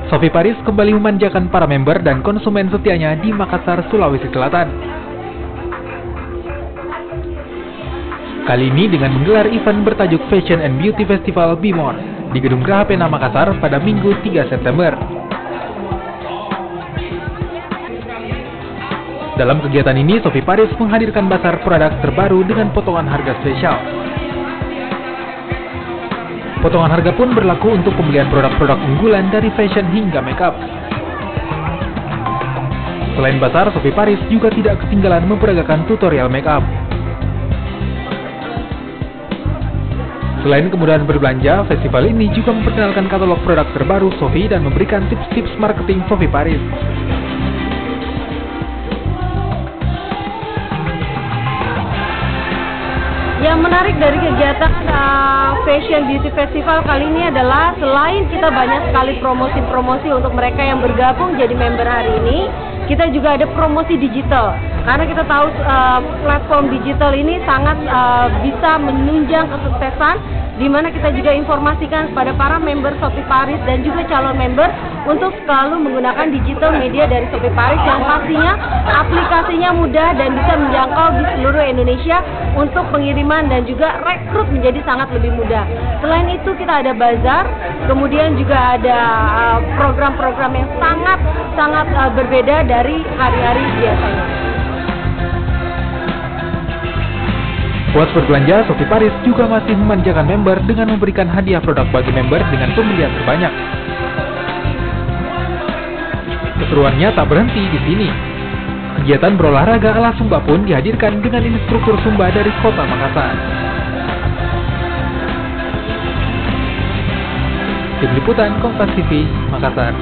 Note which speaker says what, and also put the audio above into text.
Speaker 1: Sophie Paris kembali memanjakan para member dan konsumen setianya di Makassar, Sulawesi Selatan. Kali ini dengan menggelar event bertajuk Fashion and Beauty Festival Bimor di Gedung Graha Pena Makassar pada Minggu 3 September. Dalam kegiatan ini, Sophie Paris menghadirkan bazar produk terbaru dengan potongan harga spesial. Potongan harga pun berlaku untuk pembelian produk-produk unggulan dari fashion hingga makeup. Selain bazar, Sophie Paris juga tidak ketinggalan memperagakan tutorial makeup. Selain kemudahan berbelanja, festival ini juga memperkenalkan katalog produk terbaru Sophie dan memberikan tips-tips marketing Sophie Paris.
Speaker 2: Yang menarik dari kegiatan Fashion Beauty Festival kali ini adalah selain kita banyak sekali promosi-promosi untuk mereka yang bergabung jadi member hari ini, kita juga ada promosi digital. Karena kita tahu platform digital ini sangat bisa menunjang kesuksesan, di mana kita juga informasikan kepada para member Sophie Paris dan juga calon member untuk selalu menggunakan digital media dari Sophie Paris yang pastinya aplikasinya mudah dan bisa menjangkau di seluruh Indonesia untuk pengiriman dan juga rekrut menjadi sangat lebih mudah. Selain itu kita ada bazar, kemudian juga ada program-program yang sangat berbeda dari hari-hari biasanya.
Speaker 1: Puas berbelanja, Sophie Paris juga masih memanjakan member dengan memberikan hadiah produk bagi member dengan pembelian terbanyak. Keseruannya tak berhenti di sini. Kegiatan berolahraga ala Sumba pun dihadirkan dengan instruktur Sumba dari Kota Makassar. Tim Liputan Kompas TV, Makassar.